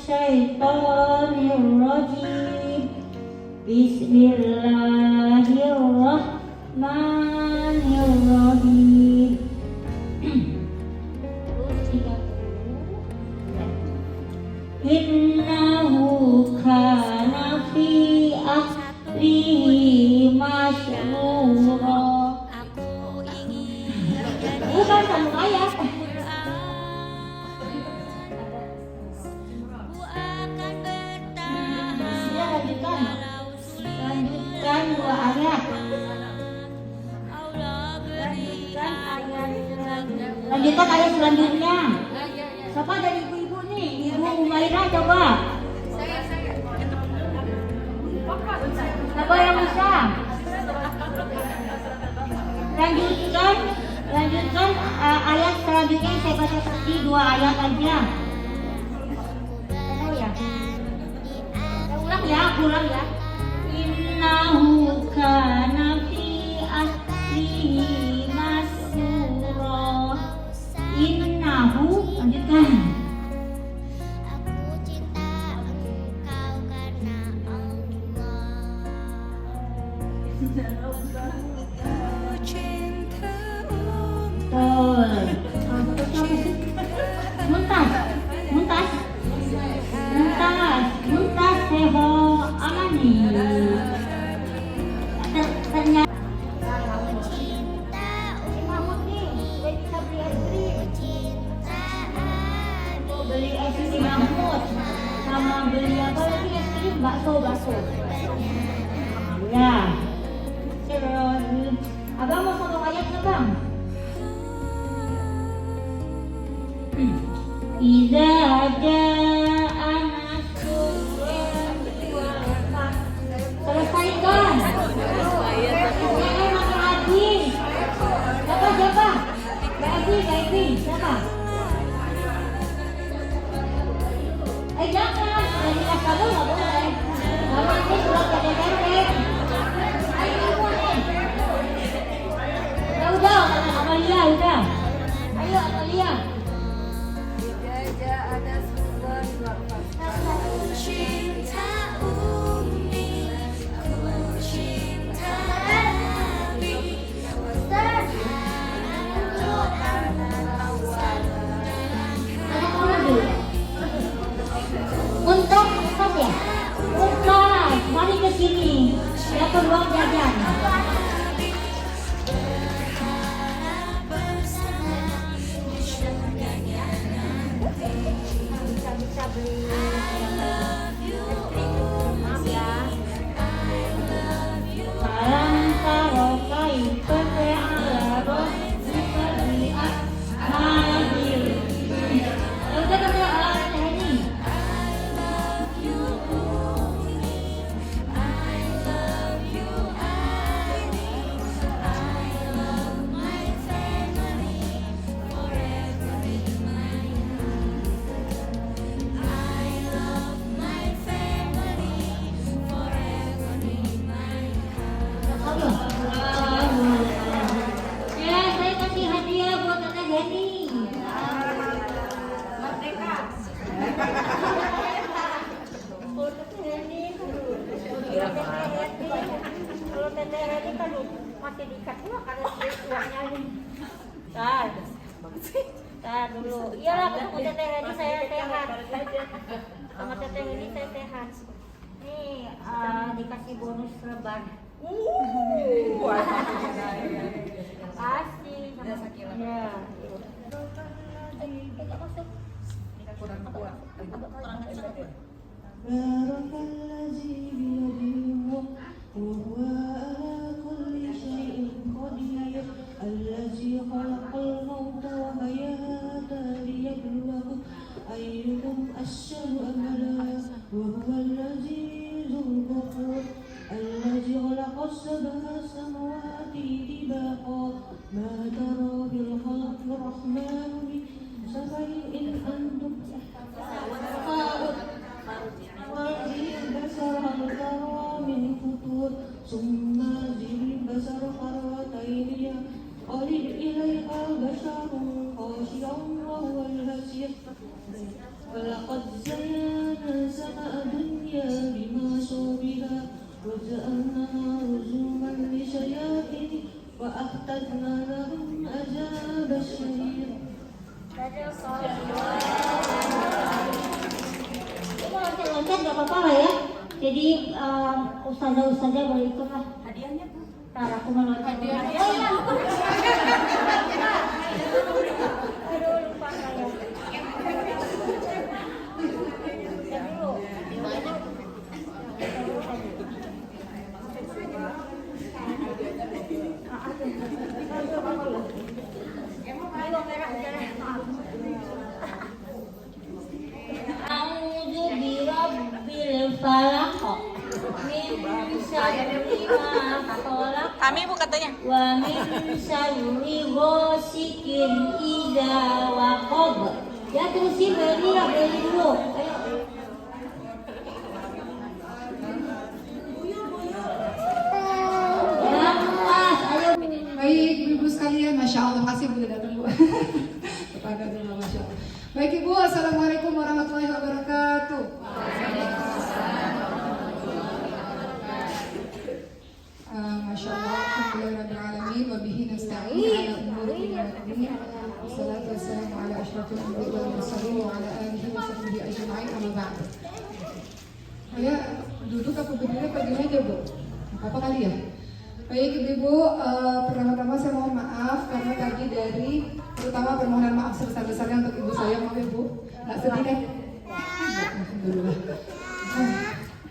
minasyaitonir rajim. Bismillahirrahmanirrahim. Innahu kana fi ahlihi masyrura. Bukan sambung ayat. Lanjutkan dua ayat. Lanjutkan ayat selanjutnya. Siapa dari ibu-ibu nih? Ibu Umairah coba. Siapa yang bisa? Lanjutkan ayat selanjutnya. Saya baca tadi dua ayat aja. Tahu ya? Ulang ya. Innahu kana fi ahlihi masrura. Innahu, lanjutkan. Muntas seho amani. Ternyata Mahmud nih udah bisa beli es krim. Mau beli es krim Mahmud sama beli apa lagi es krim? Bakso. Ya. Terus abang mau satu ayat nggak bang? Iza ja'a nasrullahi wal fath. Selesaikan. Jangan makan habis. Siapa? Mbak Evi. Siapa? Jangan. Dari kelas kamu nggak boleh. Kamu nanti surat pendek. Ayo nih. Udah. Amalia udah. Ayo Amalia. Mari ke sini. Dapat uang jajan. Bisa beli. Maaf ya. Salam tarokai ala rabbika bi'at mahir. Ya udah kan ini. Kalau Teteh Heni kan masih diikat dulu karena uangnya ini. Tar dulu. Iyalah ketemu Teteh Heni saya sehat. Sama Teteh Heni saya sehat. Nih dikasih bonus lebar. Pasti. Ya. Enggak masuk. Kurang kuat. Barakallazi biyadihi wa huwa ala kulli syai'in qadir. Allazi khalaqal mauta wa hayata liyabluwakum ayyukum ahsanu amala wa huwal azizul ghafur. Allazi khalaqas sab'a samawati tibaqa ma tara fil khalqi rahmani in antum البصر هل ترى من فطور ثم زل البصر كرتين ينقلب إليك بشر خاسئا وهو الهزيع ولقد زينا سماء دنيا بمصابها وجعلناها رجوما لشياطين وأعتدنا لهم عذاب السعير. Loncat gak apa-apa lah ya. Jadi ustazah boleh ikut lah. Hadiahnya Bu. Ntar aku mau loncat. Hadiahnya. Aduh lupa saya. A'udzu birabbil falaq min syarri ma khalaq. Kami Bu katanya. Wa min syarri ghasikin idza waqab. Ya terusin beli dulu. Ayo. Ya, Mas, ayo. Baik, Ibu sekalian, Masya Allah, kasih Bu datang Bu. Kepada dulu, Masya Allah. Baik Ibu, Assalamualaikum warahmatullahi wabarakatuh. Masya Allah, alhamdulillahirrahmanirrahim, wabihi nasta'in ala umuri dunia wa din. Wassalatu wassalamu ala asyrafil anbiya'i wal mursalin wa ala alihi wa sahbihi ajma'in, amma ba'd. Saya duduk apa berdiri apa gini aja Bu? Apa kali ya? Baik Ibu, pertama-tama saya mohon maaf karena tadi dari terutama permohonan maaf sebesar-besarnya untuk ibu saya, maaf Ibu, nggak sedih kan? Alhamdulillah.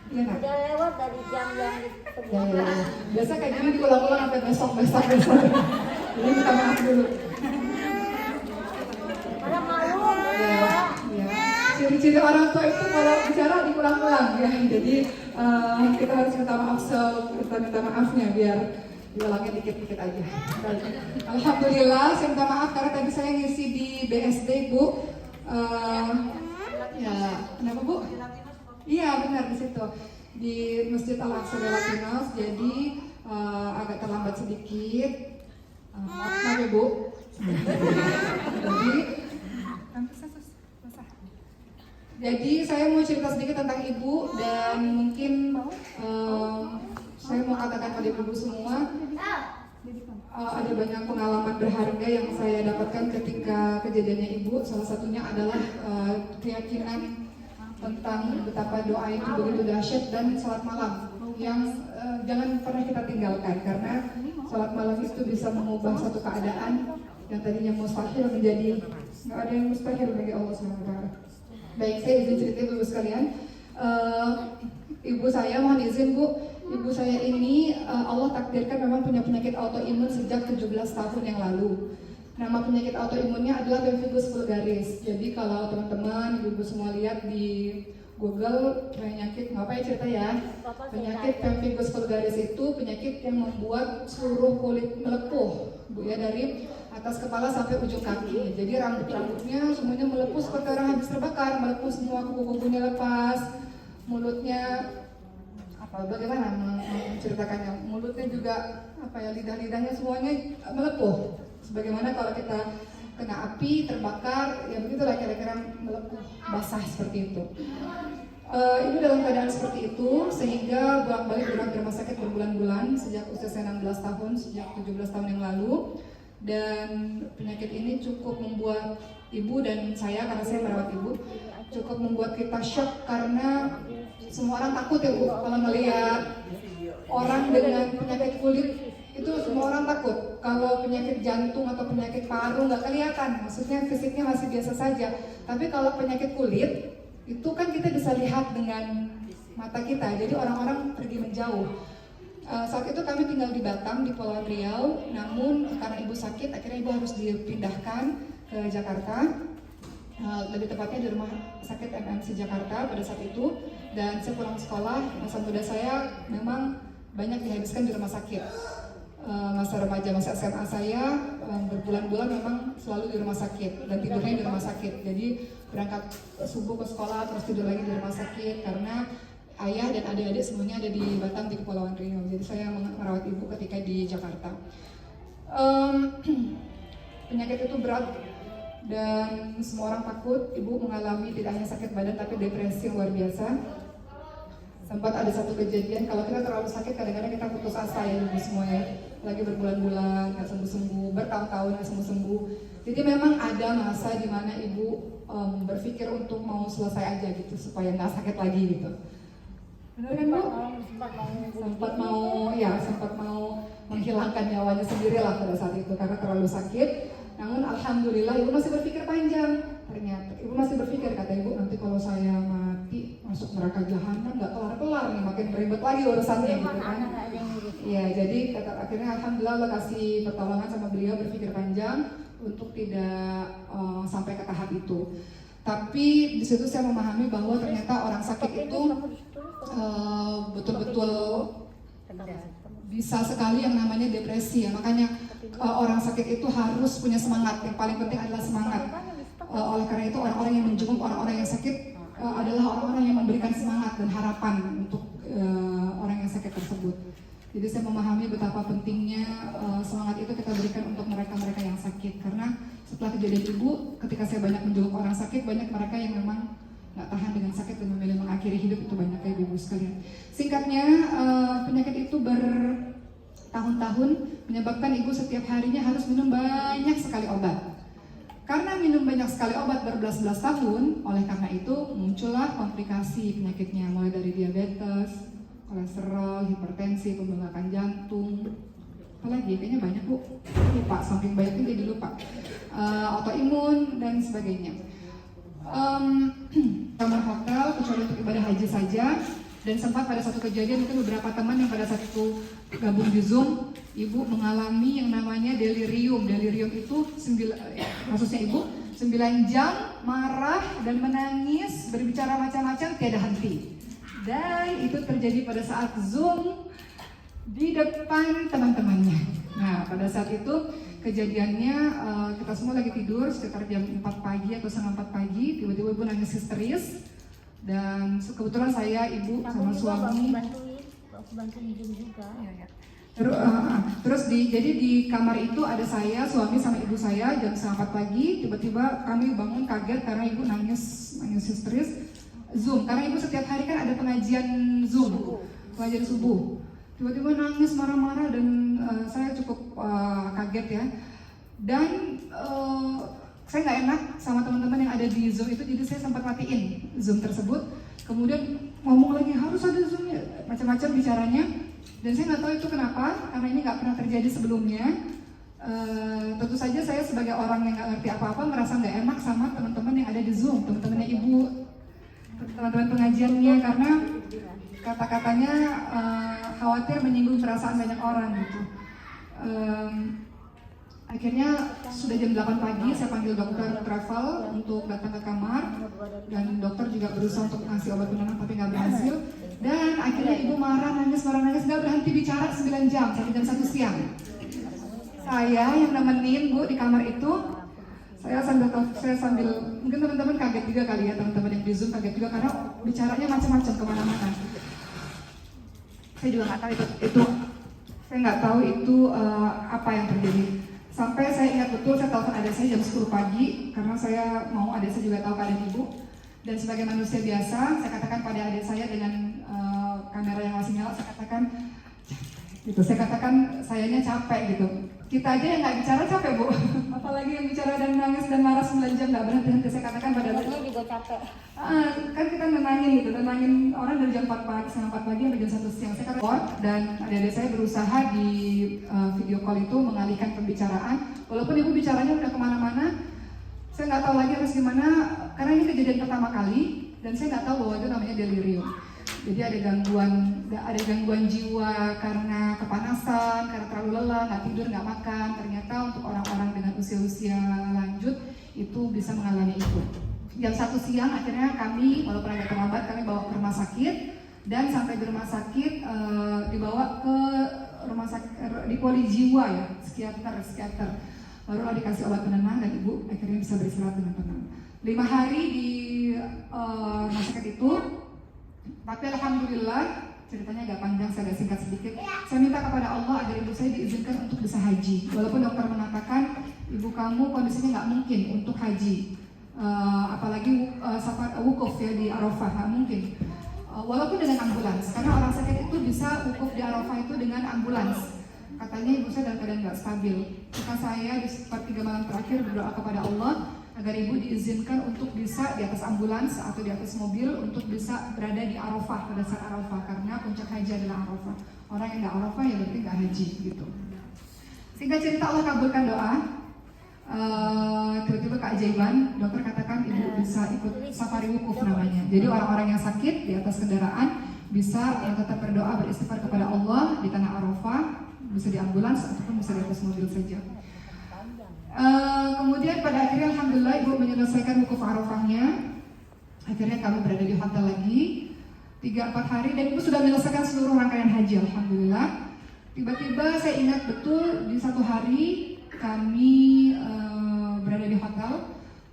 Iya nak? Udah lewat dari jam yang Ya. Biasa kayak gini diulang-ulang sampai besok. Jadi minta maaf dulu. Ada malu. Ya. Ciri-ciri orang tua itu kalau bicara diulang-ulang ya. Jadi kita harus minta maaf minta maafnya biar diulangnya dikit-dikit aja. Baik. Alhamdulillah, saya minta maaf karena tadi saya ngisi di BSD Bu. Ya, kenapa Bu? Iya benar di situ di Masjid Al-Aqsa de Latinos. Jadi agak terlambat sedikit. Maaf ya Bu. Jadi saya mau cerita sedikit tentang ibu dan mungkin saya mau katakan pada ibu semua ada banyak pengalaman berharga yang saya dapatkan ketika kejadiannya ibu. Salah satunya adalah keyakinan tentang betapa doa itu begitu dahsyat dan salat malam yang jangan pernah kita tinggalkan karena salat malam itu bisa mengubah satu keadaan yang tadinya mustahil menjadi nggak ada yang mustahil bagi Allah SWT. Baik, saya izin cerita Ibu sekalian. Ibu saya mohon izin Bu, ibu saya ini Allah takdirkan memang punya penyakit autoimun sejak 17 tahun yang lalu. Nama penyakit autoimunnya adalah pemphigus vulgaris. Jadi kalau teman-teman, ibu-ibu semua lihat di Google penyakit, apa ya cerita ya? Penyakit pemphigus vulgaris itu penyakit yang membuat seluruh kulit melepuh, Bu ya, dari atas kepala sampai ujung kaki. Jadi rambut-rambutnya semuanya melepuh seperti orang habis terbakar, melepuh semua, kuku-kukunya lepas, mulutnya bagaimana menceritakannya? Mulutnya juga lidah-lidahnya semuanya melepuh. Sebagaimana kalau kita kena api, terbakar, ya begitulah kira-kira melepuh, basah seperti itu. Ibu dalam keadaan seperti itu sehingga bolak-balik dirawat di rumah sakit berbulan-bulan sejak usia saya 16 tahun, sejak 17 tahun yang lalu. Dan penyakit ini cukup membuat ibu dan saya, karena saya merawat ibu, cukup membuat kita shock karena semua orang takut ya Bu kalau melihat orang dengan penyakit kulit. Itu semua orang takut. Kalau penyakit jantung atau penyakit paru nggak kelihatan, maksudnya fisiknya masih biasa saja. Tapi kalau penyakit kulit itu kan kita bisa lihat dengan mata kita. Jadi orang-orang pergi menjauh. Saat itu kami tinggal di Batam, di Pulau Riau. Namun karena ibu sakit, akhirnya ibu harus dipindahkan ke Jakarta. Lebih tepatnya di rumah sakit MMC Jakarta pada saat itu. Dan saya pulang sekolah, masa muda saya memang banyak dihabiskan di rumah sakit. Masa remaja, masa SMA saya berbulan-bulan memang selalu di rumah sakit dan tidurnya di rumah sakit. Jadi berangkat subuh ke sekolah terus tidur lagi di rumah sakit karena ayah dan adik-adik semuanya ada di Batam di Kepulauan Riau. Jadi saya merawat ibu ketika di Jakarta. Penyakit itu berat dan semua orang takut ibu mengalami tidak hanya sakit badan tapi depresi yang luar biasa. Sempat ada satu kejadian, kalau kita terlalu sakit kadang-kadang kita putus asa ya ibu semua ya, lagi berbulan-bulan nggak sembuh-sembuh, bertahun-tahun nggak sembuh-sembuh. Jadi memang ada masa di mana ibu berpikir untuk mau selesai aja gitu supaya nggak sakit lagi gitu. Benar kan bu? Sempat mau menghilangkan nyawanya sendiri lah pada saat itu karena terlalu sakit. Namun alhamdulillah ibu masih berpikir panjang. Ternyata ibu masih berpikir, kata ibu, nanti kalau saya mati masuk neraka jahanam nggak kelar-kelar nih, makin ribet lagi urusannya gitu kan. Iya, jadi akhirnya alhamdulillah Allah kasih pertolongan sama beliau berpikir panjang untuk tidak sampai ke tahap itu. Tapi di situ saya memahami bahwa ternyata orang sakit itu betul-betul bisa sekali yang namanya depresi ya. Makanya orang sakit itu harus punya semangat. Yang paling penting adalah semangat. Oleh karena itu orang-orang yang menjenguk orang-orang yang sakit adalah orang-orang yang memberikan semangat dan harapan untuk orang yang sakit tersebut. Jadi saya memahami betapa pentingnya semangat itu kita berikan untuk mereka-mereka yang sakit. Karena setelah kejadian ibu, ketika saya banyak menjenguk orang sakit, banyak mereka yang memang nggak tahan dengan sakit dan memilih mengakhiri hidup, itu banyak kayak ibu sekalian. Singkatnya, penyakit itu bertahun-tahun menyebabkan ibu setiap harinya harus minum banyak sekali obat. Karena minum banyak sekali obat berbelas-belas tahun, oleh karena itu muncullah komplikasi penyakitnya, mulai dari diabetes, kolesterol, hipertensi, pembengkakan jantung, apalagi kayaknya banyak bu, lupa, saking banyaknya jadi lupa, autoimun dan sebagainya. Kamar hotel kecuali untuk ibadah haji saja, dan sempat pada satu kejadian itu beberapa teman yang pada saat itu gabung di Zoom, ibu mengalami yang namanya delirium. Delirium itu maksudnya ibu 9 jam marah dan menangis, berbicara macam-macam tiada henti. Dan itu terjadi pada saat Zoom di depan teman-temannya. Nah, pada saat itu kejadiannya kita semua lagi tidur sekitar jam 4 pagi atau setengah 4 pagi, tiba-tiba ibu nangis histeris. Dan kebetulan saya, ibu sama suami bantuin juga. Terus jadi di kamar itu ada saya, suami sama ibu saya. Jam setengah 4 pagi tiba-tiba kami bangun kaget karena ibu nangis histeris. Zoom, karena ibu setiap hari kan ada pengajian Zoom, pengajian subuh. Tiba-tiba nangis marah-marah dan saya cukup kaget ya. Dan saya nggak enak sama teman-teman yang ada di Zoom itu, jadi saya sempat matiin Zoom tersebut. Kemudian ngomong lagi harus ada Zoom ya, macam-macam bicaranya. Dan saya nggak tahu itu kenapa, karena ini nggak pernah terjadi sebelumnya. Tentu saja saya sebagai orang yang nggak ngerti apa-apa merasa nggak enak sama teman-teman yang ada di Zoom, teman-temannya ibu, teman-teman pengajiannya, karena kata-katanya khawatir menyinggung perasaan banyak orang gitu. Akhirnya sudah jam 8 pagi saya panggil dokter travel untuk datang ke kamar, dan dokter juga berusaha untuk ngasih obat penenang tapi nggak berhasil. Dan akhirnya ibu marah nangis nggak berhenti bicara 9 jam sampai jam 1 siang. Saya yang nemenin bu di kamar itu, saya sambil mungkin teman-teman kaget juga kali ya, teman-teman yang di Zoom kaget juga karena bicaranya macam-macam kemana-mana. Saya juga nggak tahu itu saya nggak tahu itu apa yang terjadi. Sampai saya ingat betul, saya telepon adik saya jam 10 pagi karena saya mau adik saya juga tahu keadaan ibu. Dan sebagai manusia biasa, saya katakan pada adik saya dengan kamera yang masih nyala, saya katakan gitu. Saya katakan sayanya capek gitu. Kita aja yang nggak bicara capek bu, apalagi yang bicara dan nangis dan marah 9 jam nggak berhenti. Saya katakan pada adik juga capek. Kan kita nenangin orang dari jam 4 pagi, setengah 4 pagi sampai jam 1 siang. Saya katakan, dan adik-adik saya berusaha di video call itu mengalihkan pembicaraan. Walaupun ibu bicaranya udah kemana-mana, saya nggak tahu lagi harus gimana, karena ini kejadian pertama kali, dan saya nggak tahu bahwa itu namanya delirium. Jadi ada gangguan jiwa karena kepanasan, karena terlalu lelah, nggak tidur, nggak makan. Ternyata untuk orang-orang dengan usia-usia lanjut itu bisa mengalami itu. Jam 1 siang akhirnya kami, walaupun agak terlambat, kami bawa ke rumah sakit. Dan sampai di rumah sakit dibawa ke rumah sakit di poli jiwa ya, psikiater. Barulah dikasih obat penenang dan ibu akhirnya bisa beristirahat dengan tenang. 5 hari di rumah sakit itu, tapi alhamdulillah ceritanya agak panjang, saya agak singkat sedikit. Saya minta kepada Allah agar ibu saya diizinkan untuk bisa haji. Walaupun dokter mengatakan ibu kamu kondisinya nggak mungkin untuk haji, apalagi wukuf ya di Arafah, nggak mungkin. Walaupun dengan ambulans, karena orang sakit itu bisa wukuf di Arafah itu dengan ambulans. Katanya ibu saya dalam keadaan nggak stabil. Maka saya di sepertiga malam terakhir berdoa kepada Allah agar ibu diizinkan untuk bisa di atas ambulans atau di atas mobil untuk bisa berada di Arafah pada saat Arafah, karena puncak haji adalah Arafah. Orang yang nggak Arafah ya berarti nggak haji gitu. Singkat cerita, Allah kabulkan doa. Tiba-tiba keajaiban, dokter katakan ibu bisa ikut safari wukuf namanya. Jadi orang-orang yang sakit di atas kendaraan bisa tetap berdoa beristighfar kepada Allah di tanah Arafah, bisa di ambulans ataupun bisa di atas mobil saja. Kemudian pada akhirnya alhamdulillah ibu menyelesaikan wukuf Arafahnya. Akhirnya kami berada di hotel lagi 3-4 hari dan ibu sudah menyelesaikan seluruh rangkaian haji, alhamdulillah. Tiba-tiba saya ingat betul di satu hari kami berada di hotel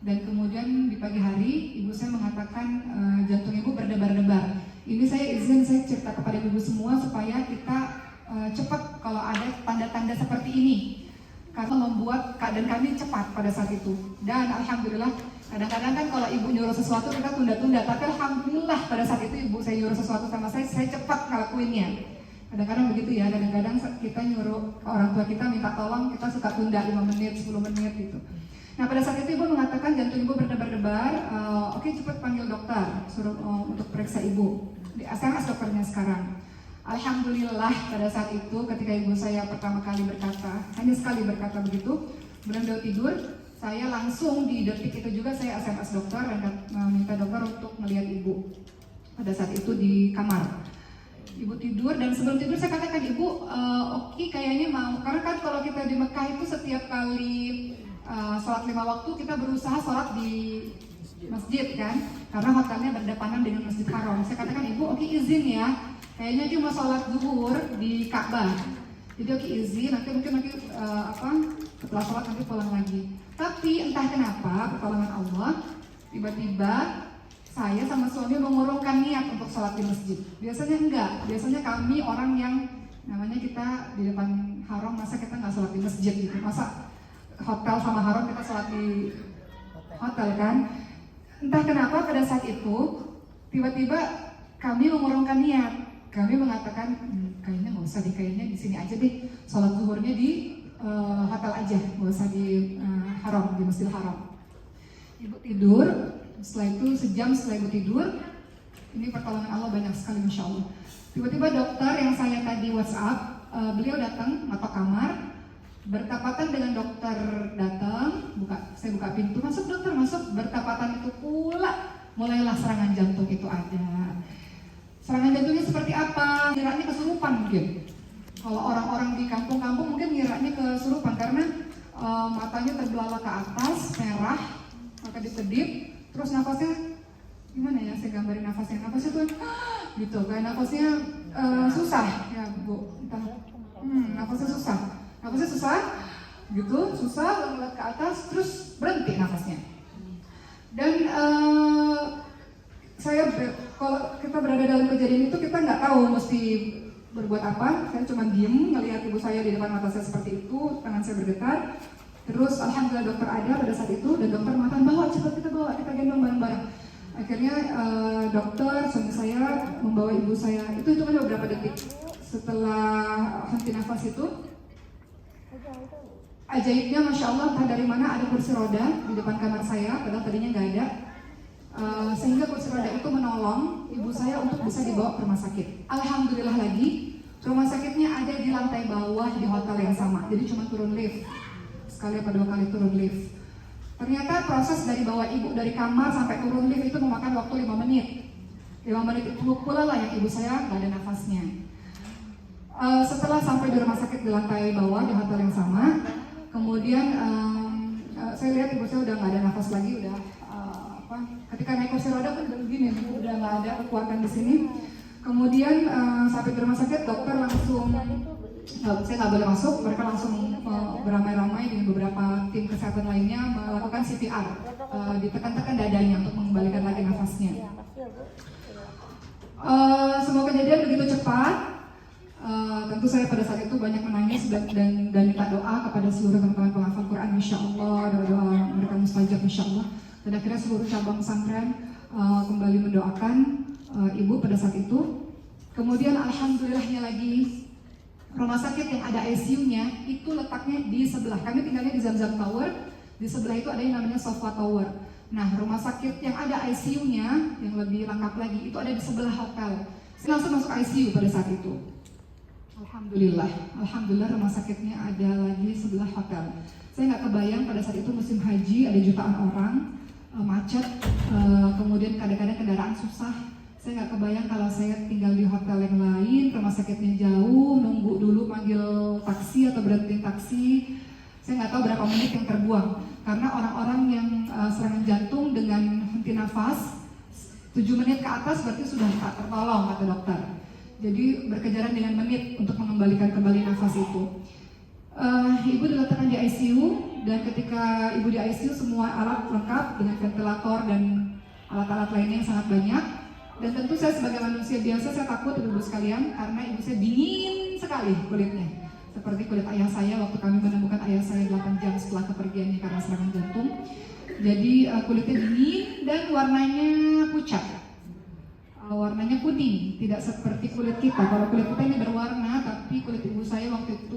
dan kemudian di pagi hari ibu saya mengatakan jantung ibu berdebar-debar. Ini saya cerita kepada ibu semua supaya kita cepat kalau ada tanda-tanda seperti ini, karena membuat keadaan kami cepat pada saat itu. Dan alhamdulillah kadang-kadang kan kalau ibu nyuruh sesuatu kita tunda-tunda, tapi alhamdulillah pada saat itu ibu saya nyuruh sesuatu sama saya cepat ngelakuinnya. Kadang-kadang begitu ya, kadang-kadang kita nyuruh orang tua kita minta tolong, kita suka tunda 5 menit, 10 menit gitu. Nah pada saat itu ibu mengatakan jantung ibu berdebar-debar, oke cepat panggil dokter, suruh untuk periksa ibu. Saya dokternya sekarang. Alhamdulillah pada saat itu ketika ibu saya pertama kali berkata, hanya sekali berkata begitu, beliau tidur, saya langsung di detik itu juga saya SMS dokter dan minta dokter untuk melihat ibu. Pada saat itu di kamar, ibu tidur dan sebelum tidur saya katakan ibu, oke kayaknya mau, karena kan kalau kita di Mekah itu setiap kali sholat 5 waktu kita berusaha sholat di masjid kan, karena hotelnya berdepanan dengan Masjid Haram. Saya katakan ibu oke izin ya. Kayaknya dia mau sholat zuhur di Ka'bah, jadi oke izin, nanti setelah sholat nanti pulang lagi. Tapi entah kenapa pertolongan Allah, tiba-tiba saya sama suami mengurungkan niat untuk sholat di masjid. Biasanya enggak, biasanya kami orang yang namanya kita di depan haram, masa kita nggak sholat di masjid gitu, masa hotel sama haram kita sholat di hotel kan. Entah kenapa pada saat itu tiba-tiba kami mengurungkan niat. Kami mengatakan kayaknya nggak usah deh, kayaknya di sini aja deh, sholat zuhurnya di hotel aja, nggak usah di haram, di Masjidil Haram. Ibu tidur, setelah itu sejam setelah ibu tidur, ini pertolongan Allah banyak sekali, masya Allah. Tiba-tiba dokter yang saya tadi WhatsApp, beliau datang ngetok kamar, bertepatan dengan dokter datang, saya buka pintu, masuk dokter masuk, bertepatan itu pula mulailah serangan jantung itu ada. Serangan jantungnya seperti apa? Ngiranya kesurupan mungkin. Kalau orang-orang di kampung-kampung mungkin ngiranya kesurupan karena matanya terbelalak ke atas, merah, maka dikedip, terus nafasnya gimana ya? Saya gambarin nafasnya tuh gitu, kayak nafasnya susah ya Bu. Nafasnya susah, gitu, susah, ngeliat ke atas, terus berhenti nafasnya. Dan kalau kita berada dalam kejadian itu kita nggak tahu mesti berbuat apa. Saya cuma diem ngelihat ibu saya di depan mata saya seperti itu, tangan saya bergetar. Terus alhamdulillah dokter ada pada saat itu dan dokter mengatakan bawa cepat kita gendong bareng-bareng. Akhirnya dokter suami saya membawa ibu saya, itu kan beberapa detik setelah henti nafas itu. Ajaibnya masya Allah entah dari mana ada kursi roda di depan kamar saya, padahal tadinya nggak ada. Sehingga kursi roda itu menolong ibu saya untuk bisa dibawa ke rumah sakit. Alhamdulillah lagi, rumah sakitnya ada di lantai bawah di hotel yang sama, jadi cuma turun lift, sekali atau 2 kali turun lift. Ternyata proses dari bawa ibu dari kamar sampai turun lift itu memakan waktu 5 menit. 5 menit itu pula lah yang ibu saya nggak ada nafasnya. Setelah sampai di rumah sakit di lantai bawah di hotel yang sama, kemudian saya lihat ibu saya udah nggak ada nafas lagi, udah ketika naik kursi roda kan begini, udah nggak ada kekuatan di sini. Kemudian sampai di rumah sakit dokter langsung, saya nggak boleh masuk, mereka langsung beramai-ramai dengan beberapa tim kesehatan lainnya melakukan CPR, ditekan-tekan dadanya untuk mengembalikan lagi nafasnya. Semua kejadian begitu cepat. Tentu saya pada saat itu banyak menangis dan minta doa kepada seluruh teman-teman penghafal Quran, insya Allah, doa mereka mustajab insya Allah. Dan akhirnya seluruh cabang pesantren kembali mendoakan ibu pada saat itu. Kemudian alhamdulillahnya lagi, rumah sakit yang ada ICU-nya itu letaknya di sebelah. Kami tinggalnya di Zamzam Tower. Di sebelah itu ada yang namanya Sofa Tower. Nah, rumah sakit yang ada ICU-nya yang lebih lengkap lagi itu ada di sebelah hotel. Saya langsung masuk ICU pada saat itu. Alhamdulillah rumah sakitnya ada lagi sebelah hotel. Saya nggak kebayang pada saat itu musim haji, ada jutaan orang, macet, kemudian kadang-kadang kendaraan susah. Saya nggak kebayang kalau saya tinggal di hotel yang lain, rumah sakitnya jauh, nunggu dulu manggil taksi atau berhenti taksi. Saya nggak tahu berapa menit yang terbuang. Karena orang-orang yang serangan jantung dengan henti nafas 7 menit ke atas berarti sudah tak tertolong kata dokter. Jadi berkejaran dengan menit untuk mengembalikan kembali nafas itu. Ibu diletakkan di ICU dan ketika ibu di ICU semua alat lengkap dengan ventilator dan alat-alat lainnya yang sangat banyak. Dan tentu saya sebagai manusia biasa saya takut ibu sekalian karena ibu saya dingin sekali kulitnya. Seperti kulit ayah saya waktu kami menemukan ayah saya 8 jam setelah kepergiannya karena serangan jantung. Jadi kulitnya dingin dan warnanya pucat. Warnanya kuning, tidak seperti kulit kita. Kalau kulit kita ini berwarna, tapi kulit ibu saya waktu itu